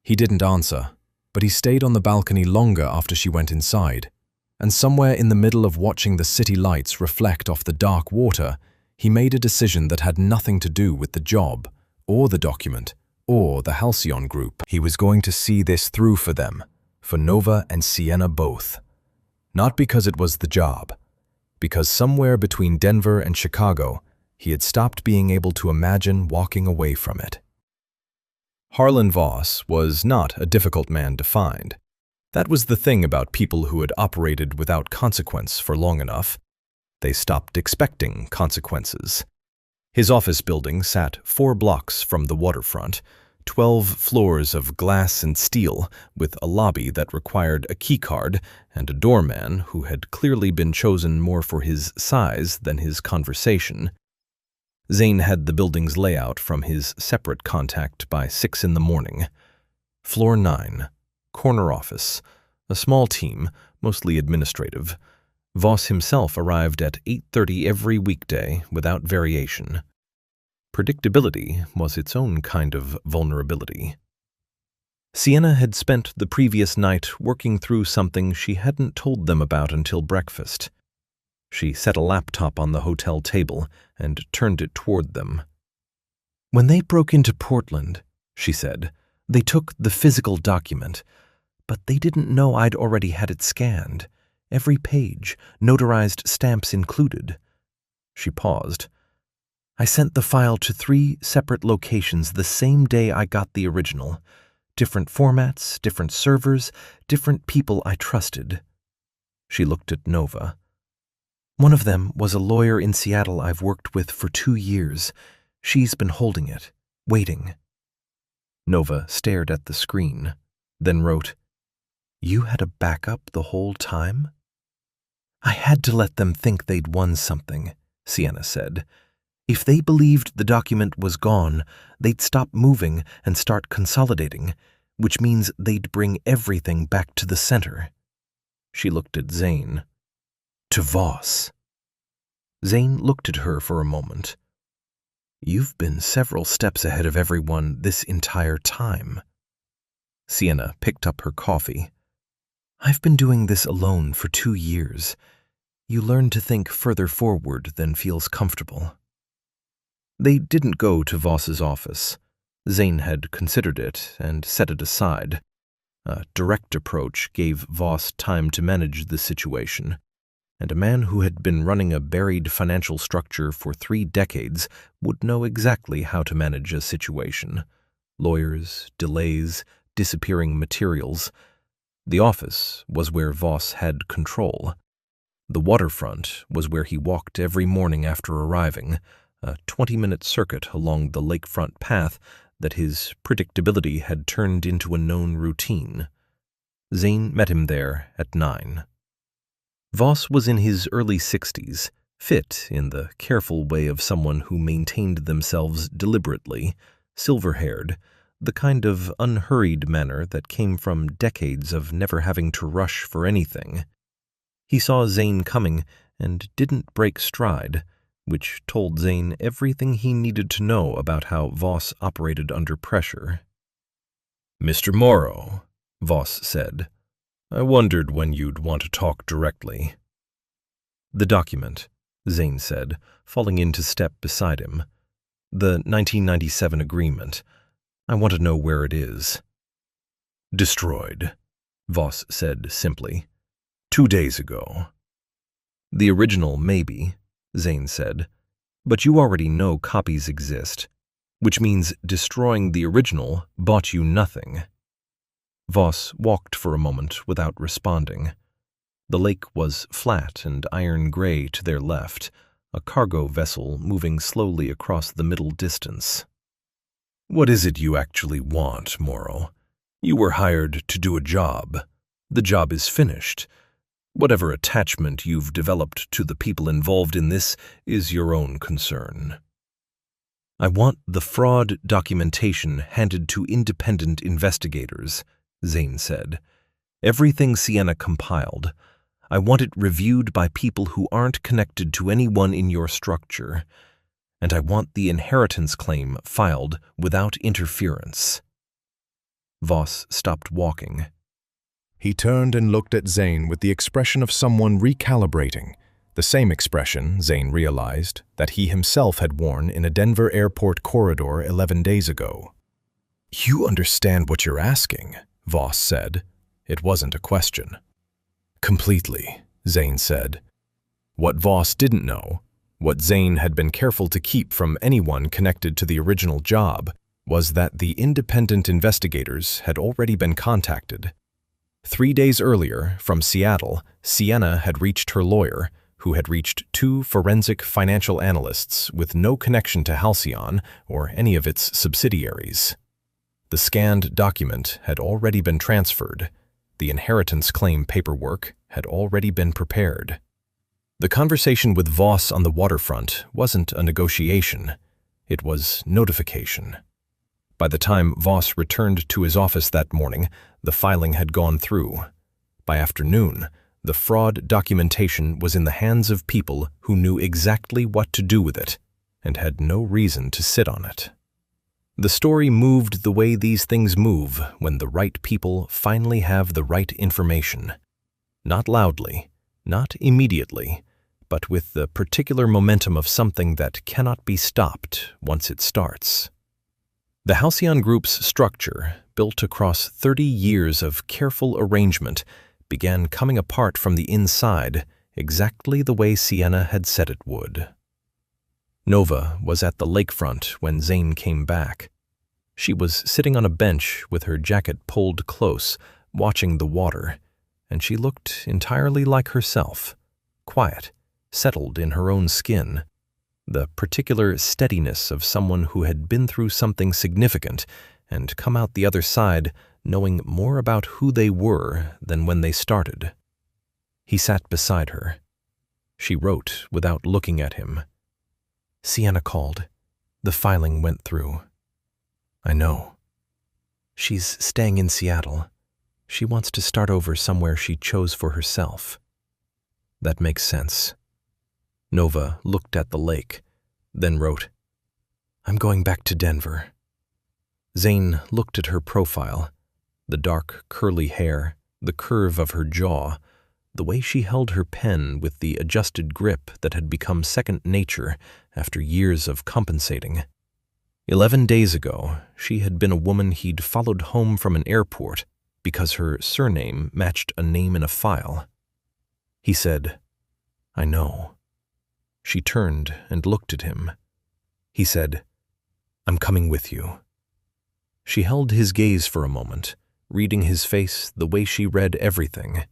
He didn't answer, but he stayed on the balcony longer after she went inside, and somewhere in the middle of watching the city lights reflect off the dark water, he made a decision that had nothing to do with the job, or the document, or the Halcyon Group. He was going to see this through for them, for Nova and Sienna both. Not because it was the job, because somewhere between Denver and Chicago, he had stopped being able to imagine walking away from it. Harlan Voss was not a difficult man to find. That was the thing about people who had operated without consequence for long enough. They stopped expecting consequences. His office building sat 4 blocks from the waterfront, 12 floors of glass and steel, with a lobby that required a keycard and a doorman who had clearly been chosen more for his size than his conversation. Zane had the building's layout from his separate contact by 6 in the morning. Floor 9, corner office, a small team, mostly administrative. Voss himself arrived at 8:30 every weekday without variation. Predictability was its own kind of vulnerability. Sienna had spent the previous night working through something she hadn't told them about until breakfast. She set a laptop on the hotel table and turned it toward them. "When they broke into Portland," she said, "they took the physical document, but they didn't know I'd already had it scanned. Every page, notarized stamps included." She paused. "I sent the file to 3 separate locations the same day I got the original. Different formats, different servers, different people I trusted." She looked at Nova. "One of them was a lawyer in Seattle I've worked with for 2 years. She's been holding it, waiting." Nova stared at the screen, then wrote, "You had a backup the whole time?" "I had to let them think they'd won something," Sienna said. "If they believed the document was gone, they'd stop moving and start consolidating, which means they'd bring everything back to the center." She looked at Zane. "To Voss." Zane looked at her for a moment. "You've been several steps ahead of everyone this entire time." Sienna picked up her coffee. "I've been doing this alone for 2 years. You learn to think further forward than feels comfortable." They didn't go to Voss's office. Zane had considered it and set it aside. A direct approach gave Voss time to manage the situation, and a man who had been running a buried financial structure for 3 decades would know exactly how to manage a situation. Lawyers, delays, disappearing materials. The office was where Voss had control. The waterfront was where he walked every morning after arriving, a 20-minute circuit along the lakefront path that his predictability had turned into a known routine. Zane met him there at 9. Voss was in his early 60s, fit in the careful way of someone who maintained themselves deliberately, silver-haired, the kind of unhurried manner that came from decades of never having to rush for anything. He saw Zane coming and didn't break stride, which told Zane everything he needed to know about how Voss operated under pressure. "Mr. Morrow," Voss said, "I wondered when you'd want to talk directly." "The document," Zane said, falling into step beside him. "The 1997 agreement. I want to know where it is." "Destroyed," Voss said simply. 2 days ago." "The original, maybe," Zane said, "but you already know copies exist, which means destroying the original bought you nothing." Voss walked for a moment without responding. The lake was flat and iron-gray to their left, a cargo vessel moving slowly across the middle distance. "What is it you actually want, Morrow? You were hired to do a job. The job is finished. Whatever attachment you've developed to the people involved in this is your own concern." "I want the fraud documentation handed to independent investigators," Zane said. "Everything Sienna compiled. I want it reviewed by people who aren't connected to anyone in your structure. And I want the inheritance claim filed without interference." Voss stopped walking. He turned and looked at Zane with the expression of someone recalibrating, the same expression, Zane realized, that he himself had worn in a Denver airport corridor 11 days ago. "You understand what you're asking," Voss said. It wasn't a question. "Completely," Zane said. What Voss didn't know, what Zane had been careful to keep from anyone connected to the original job, was that the independent investigators had already been contacted. 3 days earlier, from Seattle, Sienna had reached her lawyer, who had reached 2 forensic financial analysts with no connection to Halcyon or any of its subsidiaries. The scanned document had already been transferred. The inheritance claim paperwork had already been prepared. The conversation with Voss on the waterfront wasn't a negotiation. It was notification. By the time Voss returned to his office that morning, the filing had gone through. By afternoon, the fraud documentation was in the hands of people who knew exactly what to do with it and had no reason to sit on it. The story moved the way these things move when the right people finally have the right information. Not loudly, not immediately, but with the particular momentum of something that cannot be stopped once it starts. The Halcyon Group's structure, built across 30 years of careful arrangement, began coming apart from the inside exactly the way Sienna had said it would. Nova was at the lakefront when Zane came back. She was sitting on a bench with her jacket pulled close, watching the water, and she looked entirely like herself, quiet, settled in her own skin, the particular steadiness of someone who had been through something significant and come out the other side knowing more about who they were than when they started. He sat beside her. She wrote without looking at him. Sienna called. The filing went through. I know. She's staying in Seattle. She wants to start over somewhere she chose for herself. That makes sense. Nova looked at the lake, then wrote, I'm going back to Denver. Zane looked at her profile, the dark, curly hair, the curve of her jaw, the way she held her pen with the adjusted grip that had become second nature after years of compensating. 11 days ago, she had been a woman he'd followed home from an airport because her surname matched a name in a file. He said, I know. She turned and looked at him. He said, I'm coming with you. She held his gaze for a moment, reading his face the way she read everything,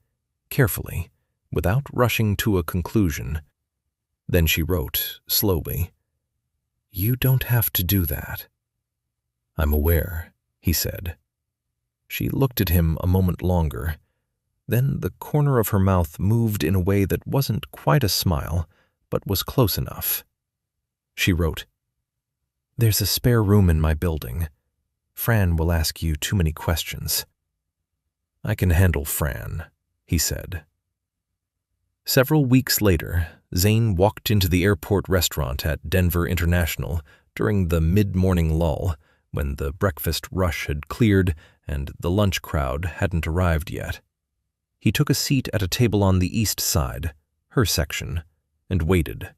carefully, without rushing to a conclusion. Then she wrote, slowly, You don't have to do that. I'm aware, he said. She looked at him a moment longer. Then the corner of her mouth moved in a way that wasn't quite a smile, but was close enough. She wrote, There's a spare room in my building. Fran will ask you too many questions. I can handle Fran, he said. Several weeks later, Zane walked into the airport restaurant at Denver International during the mid-morning lull, when the breakfast rush had cleared and the lunch crowd hadn't arrived yet. He took a seat at a table on the east side, her section, and waited.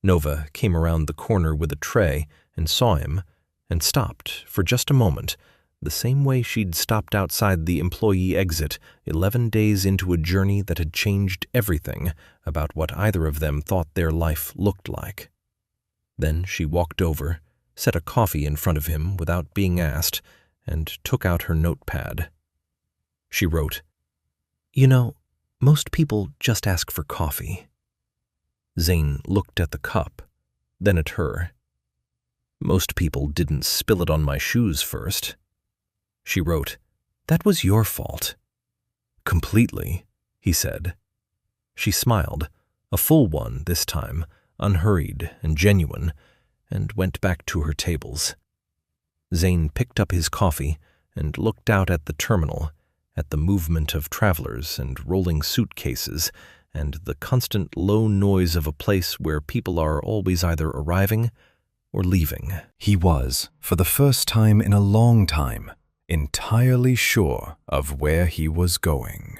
Nova came around the corner with a tray and saw him, and stopped for just a moment, the same way she'd stopped outside the employee exit 11 days into a journey that had changed everything about what either of them thought their life looked like. Then she walked over, set a coffee in front of him without being asked, and took out her notepad. She wrote, You know, most people just ask for coffee. Zane looked at the cup, then at her. Most people didn't spill it on my shoes first. She wrote, That was your fault. Completely, he said. She smiled, a full one this time, unhurried and genuine, and went back to her tables. Zane picked up his coffee and looked out at the terminal, at the movement of travelers and rolling suitcases, and the constant low noise of a place where people are always either arriving or leaving. He was, for the first time in a long time, entirely sure of where he was going.